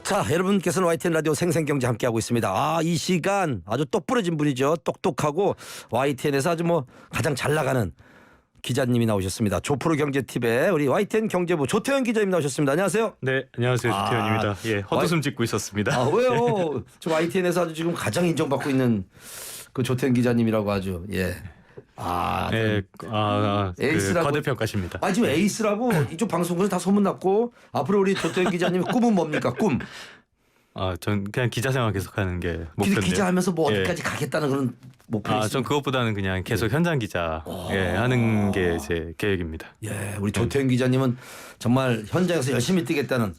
자, 여러분께서는 YTN 라디오 생생경제 함께하고 있습니다. 이 시간 아주 똑부러진 분이죠. 똑똑하고 YTN에서 아주 가장 잘 나가는 기자님이 나오셨습니다. 조프로 경제팁의 우리 YTN 경제부 조태현 기자님 나오셨습니다. 안녕하세요. 네, 안녕하세요. 조태현입니다. 예, 헛웃음 짓고 있었습니다. 왜요? 저 YTN에서 아주 지금 가장 인정받고 있는 그 조태현 기자님이라고 아주 에이스라고 과대평가십니다. 지금 에이스라고 이쪽 방송국에서 다 소문났고 앞으로 우리 조태현 기자님의 꿈은 뭡니까? 꿈. 전 그냥 기자 생활 계속하는 게 목표인데요. 기자하면서 어디까지 가겠다는 그런 목표 있습니다. 전 그것보다는 그냥 계속 현장 기자 하는 게 제 계획입니다. 우리 조태현 기자님은 정말 현장에서 열심히 뛰겠다는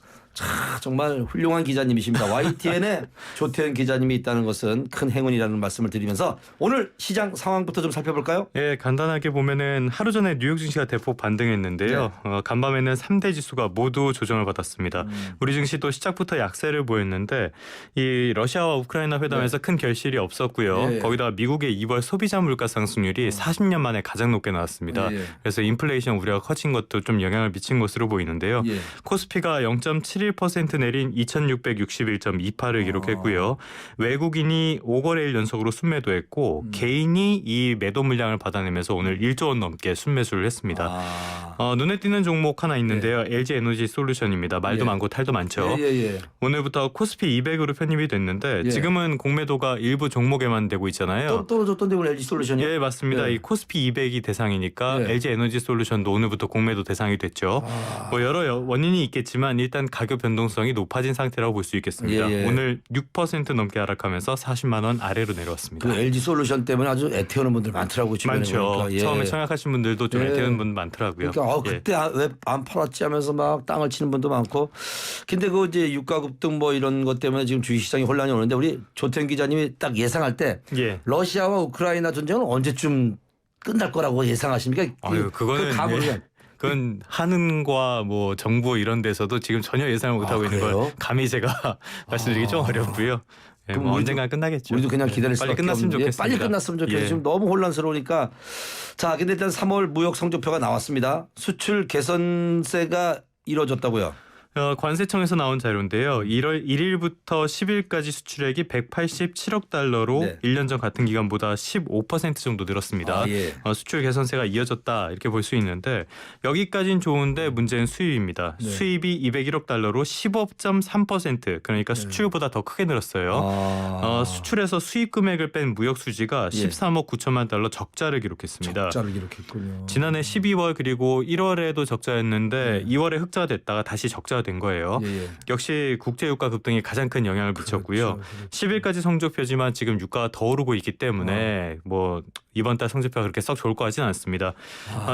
정말 훌륭한 기자님이십니다. YTN에 조태현 기자님이 있다는 것은 큰 행운이라는 말씀을 드리면서 오늘 시장 상황부터 좀 살펴볼까요? 예, 간단하게 보면은 하루 전에 뉴욕 증시가 대폭 반등했는데요. 간밤에는 3대 지수가 모두 조정을 받았습니다. 우리 증시도 시작부터 약세를 보였는데 이 러시아와 우크라이나 회담에서 큰 결실이 없었고요. 거기다가 미국의 2월 소비자 물가 상승률이 40년 만에 가장 높게 나왔습니다. 그래서 인플레이션 우려가 커진 것도 좀 영향을 미친 것으로 보이는데요. 코스피가 0.71% 내린 2661.28을 기록했고요. 외국인이 5거래일 연속으로 순매도했고 개인이 이 매도 물량을 받아내면서 오늘 1조 원 넘게 순매수를 했습니다. 눈에 띄는 종목 하나 있는데요. LG 에너지 솔루션입니다. 말도 많고 탈도 많죠. 오늘부터 코스피 200으로 편입이 됐는데 지금은 공매도가 일부 종목에만 되고 있잖아요. 떨어졌던데 오늘 LG 솔루션이요? 예, 맞습니다. 이 코스피 200이 대상이니까 LG 에너지 솔루션도 오늘부터 공매도 대상이 됐죠. 여러 원인이 있겠지만 일단 가격 변동성이 높아진 상태라고 볼 수 있겠습니다. 오늘 6% 넘게 하락하면서 40만 원 아래로 내려왔습니다. 그 LG 솔루션 때문에 아주 애태우는 분들 많더라고요. 주변에 많죠. 보니까. 처음에 청약하신 분들도 좀 애태우는 분들 많더라고요. 그러니까 그때 왜 안 팔았지 하면서 막 땅을 치는 분도 많고. 근데 그 이제 유가 급등 이런 것 때문에 지금 주식시장이 혼란이 오는데 우리 조태현 기자님이 딱 예상할 때 러시아와 우크라이나 전쟁은 언제쯤 끝날 거라고 예상하십니까? 그거는 그건 한은과 정부 이런 데서도 지금 전혀 예상을 못하고 있는 걸 감히 제가 말씀드리기 좀 어렵고요. 언젠가 끝나겠죠. 우리도 그냥 기다릴 수밖에 빨리 끝났으면 좋겠습니다. 빨리 끝났으면 좋겠어요. 지금 너무 혼란스러우니까. 자, 근데 일단 3월 무역 성적표가 나왔습니다. 수출 개선세가 이루어졌다고요. 관세청에서 나온 자료인데요. 1월 1일부터 10일까지 수출액이 187억 달러로 1년 전 같은 기간보다 15% 정도 늘었습니다. 수출 개선세가 이어졌다 이렇게 볼 수 있는데 여기까지는 좋은데 문제는 수입입니다. 수입이 201억 달러로 15.3% 그러니까 수출보다 더 크게 늘었어요. 수출에서 수입 금액을 뺀 무역 수지가 13억 9천만 달러 적자를 기록했습니다. 적자를 기록했군요. 지난해 12월 그리고 1월에도 적자였는데 2월에 흑자가 됐다가 다시 적자가 된 거예요. 역시 국제 유가 급등이 가장 큰 영향을 미쳤고요. 10일까지 성적표지만 지금 유가가 더 오르고 있기 때문에 이번 달 성적표가 그렇게 썩 좋을 것 같지는 않습니다.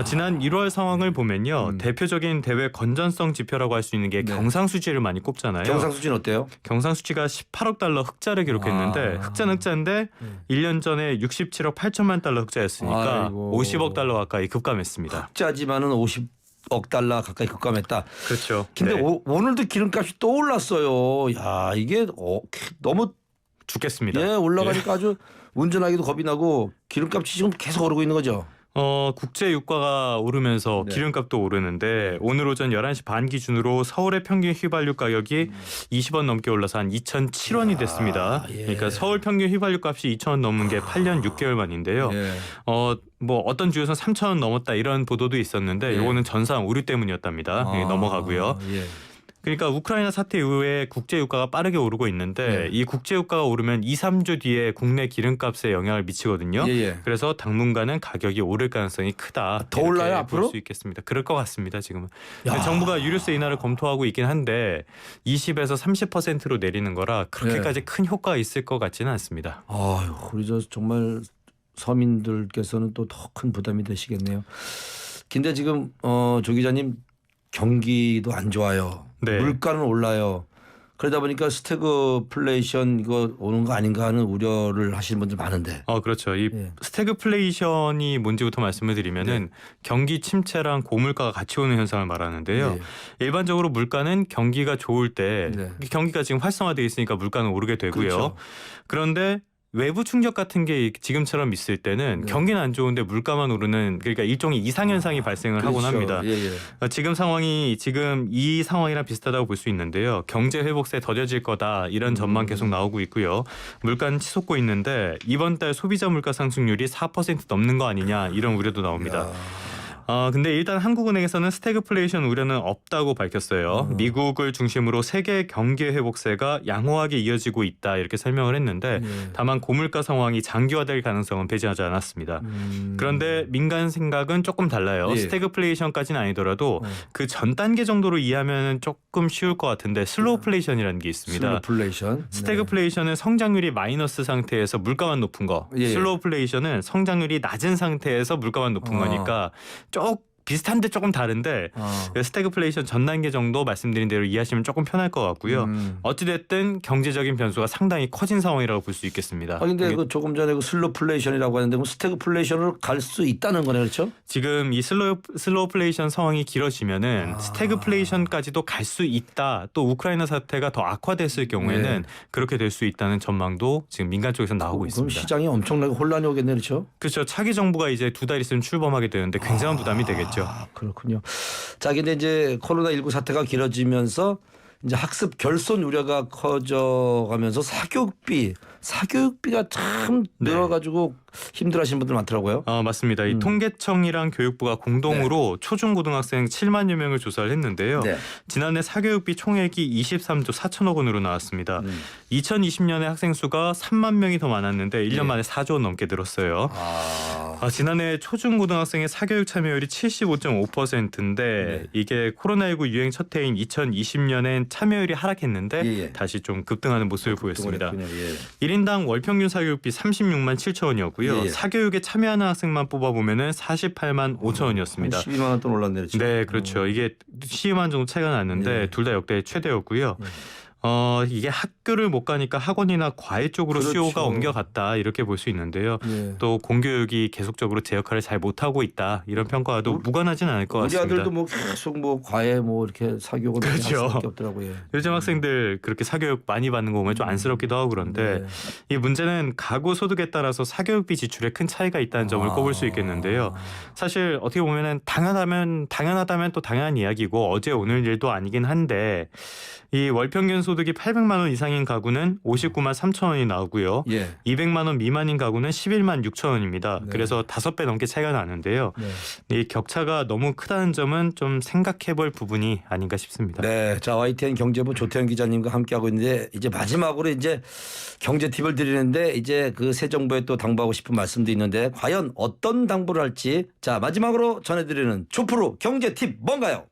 지난 1월 상황을 보면요. 대표적인 대외 건전성 지표라고 할 수 있는 게 경상수지를 많이 꼽잖아요. 경상수지는 어때요? 경상수지가 18억 달러 흑자를 기록했는데 흑자는 흑자인데 1년 전에 67억 8천만 달러 흑자였으니까 50억 달러 가까이 급감했습니다. 흑자지만은 50억 달러 가까이 급감했다. 그렇죠. 근데 오늘도 기름값이 또 올랐어요. 야, 이게 너무 죽겠습니다. 올라가니까 아주 운전하기도 겁이 나고 기름값이 지금 계속 오르고 있는 거죠. 국제 유가가 오르면서 기름값도 오르는데 오늘 오전 11시 반 기준으로 서울의 평균 휘발유 가격이 20원 넘게 올라서 한 2,007원이 됐습니다. 그러니까 서울 평균 휘발유 값이 2,000원 넘은 게 8년 6개월 만인데요. 어떤 주에서 3,000원 넘었다 이런 보도도 있었는데 이거는 전상 오류 때문이었답니다. 넘어가고요. 그러니까 우크라이나 사태 이후에 국제 유가가 빠르게 오르고 있는데 이 국제 유가가 오르면 2, 3주 뒤에 국내 기름값에 영향을 미치거든요. 그래서 당분간은 가격이 오를 가능성이 크다. 더 올라요 앞으로? 볼 수 있겠습니다. 그럴 것 같습니다. 지금은. 정부가 유류세 인하를 검토하고 있긴 한데 20에서 30%로 내리는 거라 그렇게까지 큰 효과가 있을 것 같지는 않습니다. 우리 정말 서민들께서는 또 더 큰 부담이 되시겠네요. 근데 지금 조 기자님 경기도 안 좋아요. 물가는 올라요. 그러다 보니까 스태그플레이션 이거 오는 거 아닌가 하는 우려를 하시는 분들 많은데. 그렇죠. 이 스태그플레이션이 뭔지부터 말씀을 드리면은 경기 침체랑 고물가가 같이 오는 현상을 말하는데요. 일반적으로 물가는 경기가 좋을 때 경기가 지금 활성화되어 있으니까 물가는 오르게 되고요. 그런데 외부 충격 같은 게 지금처럼 있을 때는 경기는 안 좋은데 물가만 오르는 그러니까 일종의 이상현상이 발생을 하곤 합니다. 지금 상황이 지금 이 상황이랑 비슷하다고 볼 수 있는데요. 경제 회복세 더뎌질 거다 이런 전망 계속 나오고 있고요. 물가는 치솟고 있는데 이번 달 소비자 물가 상승률이 4% 넘는 거 아니냐 이런 우려도 나옵니다. 근데 일단 한국은행에서는 스태그플레이션 우려는 없다고 밝혔어요. 미국을 중심으로 세계 경기 회복세가 양호하게 이어지고 있다 이렇게 설명을 했는데 다만 고물가 상황이 장기화될 가능성은 배제하지 않았습니다. 그런데 민간 생각은 조금 달라요. 스태그플레이션까지는 아니더라도 그 전 단계 정도로 이해하면 조금 쉬울 것 같은데 슬로우플레이션이라는 게 있습니다. 스태그플레이션은 성장률이 마이너스 상태에서 물가만 높은 거. 슬로우플레이션은 성장률이 낮은 상태에서 물가만 높은 거니까 비슷한데 조금 다른데 스태그플레이션 전 단계 정도 말씀드린 대로 이해하시면 조금 편할 것 같고요. 어찌됐든 경제적인 변수가 상당히 커진 상황이라고 볼 수 있겠습니다. 근데 그 조금 전에 그 슬로플레이션이라고 하는데 그럼 스태그플레이션으로 갈 수 있다는 거네, 그렇죠? 지금 이 슬로우플레이션 상황이 길어지면은 스태그플레이션까지도 갈 수 있다. 또 우크라이나 사태가 더 악화됐을 경우에는 그렇게 될 수 있다는 전망도 지금 민간 쪽에서 나오고 있습니다. 그럼 시장이 엄청나게 혼란이 오겠네, 그렇죠? 그렇죠. 차기 정부가 이제 2달 있으면 출범하게 되는데 굉장한 부담이 되겠죠. 그렇군요. 자, 근데 이제 코로나19 사태가 길어지면서 이제 학습 결손 우려가 커져가면서 사교육비가 참 늘어가지고 힘들어하시는 분들 많더라고요. 맞습니다. 이 통계청이랑 교육부가 공동으로 초중고등학생 7만여 명을 조사를 했는데요. 지난해 사교육비 총액이 23조 4천억 원으로 나왔습니다. 2020년에 학생 수가 3만 명이 더 많았는데 1년 만에 4조 원 넘게 늘었어요. 지난해 초중고등학생의 사교육 참여율이 75.5%인데 이게 코로나19 유행 첫 해인 2020년엔 참여율이 하락했는데 다시 좀 급등하는 모습을 보였습니다. 1인당 월평균 사교육비 36만 7천 원이었고요. 사교육에 참여하는 학생만 뽑아보면은 48만 5천 원이었습니다. 12만 원 돈 올랐네요. 네, 그렇죠. 이게 12만 원 정도 차이가 났는데 둘 다 역대 최대였고요. 이게 학교를 못 가니까 학원이나 과외 쪽으로 수요가 옮겨갔다 이렇게 볼 수 있는데요. 또 공교육이 계속적으로 제 역할을 잘 못하고 있다 이런 평가와도 무관하지는 않을 것 같습니다. 우리 아들도 뭐 계속 뭐 과외 뭐 이렇게 사교육을 할 수밖에 없더라고요. 요즘 학생들 그렇게 사교육 많이 받는 거 보면 좀 안쓰럽기도 하고 그런데 이 문제는 가구 소득에 따라서 사교육비 지출에 큰 차이가 있다는 점을 꼽을 수 있겠는데요. 사실 어떻게 보면은 당연하다면 또 당연한 이야기고 어제 오늘 일도 아니긴 한데 이 월평균 소득이 800만 원 이상인 가구는 59만 3천 원이 나오고요. 200만 원 미만인 가구는 11만 6천 원입니다. 그래서 5배 넘게 차이가 나는데요. 이 격차가 너무 크다는 점은 좀 생각해볼 부분이 아닌가 싶습니다. 네, 자 YTN 경제부 조태현 기자님과 함께하고 있는데 이제 마지막으로 이제 경제 팁을 드리는데 이제 그 새 정부에 또 당부하고 싶은 말씀도 있는데 과연 어떤 당부를 할지 자 마지막으로 전해드리는 조프로 경제 팁 뭔가요?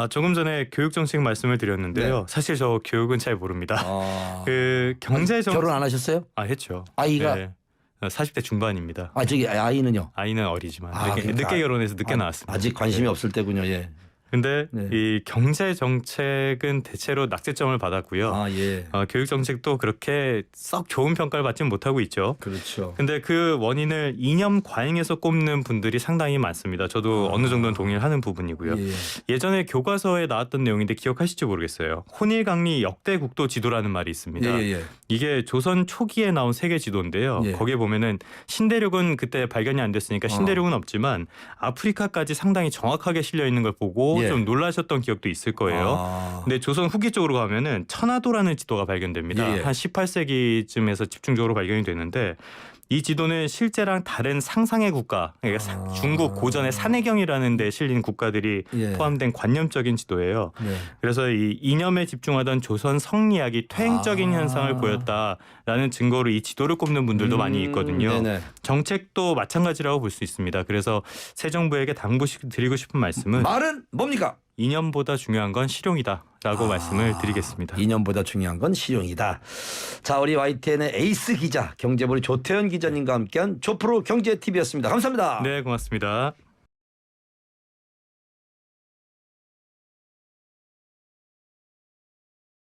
조금 전에 교육 정책 말씀을 드렸는데요. 사실 저 교육은 잘 모릅니다. 그 경제 정책 결혼 안 하셨어요? 했죠. 아이가 40대 중반입니다. 저기 아이는요? 아이는 어리지만 늦게 결혼해서 늦게 나왔습니다. 아직 관심이 없을 때군요. 근데 이 경제 정책은 대체로 낙제점을 받았고요. 교육 정책도 그렇게 썩 좋은 평가를 받지는 못하고 있죠. 그렇죠. 근데 그 원인을 이념 과잉에서 꼽는 분들이 상당히 많습니다. 저도 어느 정도는 동의를 하는 부분이고요. 예전에 교과서에 나왔던 내용인데 기억하실지 모르겠어요. 혼일강리 역대 국도 지도라는 말이 있습니다. 이게 조선 초기에 나온 세계 지도인데요. 거기에 보면은 신대륙은 그때 발견이 안 됐으니까 신대륙은 없지만 아프리카까지 상당히 정확하게 실려 있는 걸 보고 좀 놀라셨던 기억도 있을 거예요. 근데 조선 후기 쪽으로 가면은 천하도라는 지도가 발견됩니다. 한 18세기쯤에서 집중적으로 발견이 되는데 이 지도는 실제랑 다른 상상의 국가, 그러니까 중국 고전의 산해경이라는 데 실린 국가들이 포함된 관념적인 지도예요. 그래서 이 이념에 집중하던 조선 성리학이 퇴행적인 현상을 보였다라는 증거로 이 지도를 꼽는 분들도 많이 있거든요. 정책도 마찬가지라고 볼 수 있습니다. 그래서 새 정부에게 당부드리고 싶은 말씀은 말은 뭡니까? 이념보다 중요한 건 실용이다라고 말씀을 드리겠습니다. 이념보다 중요한 건 실용이다. 자, 우리 YTN의 에이스 기자, 경제부의 조태현 기자님과 함께한 조프로 경제TV였습니다. 감사합니다. 네, 고맙습니다.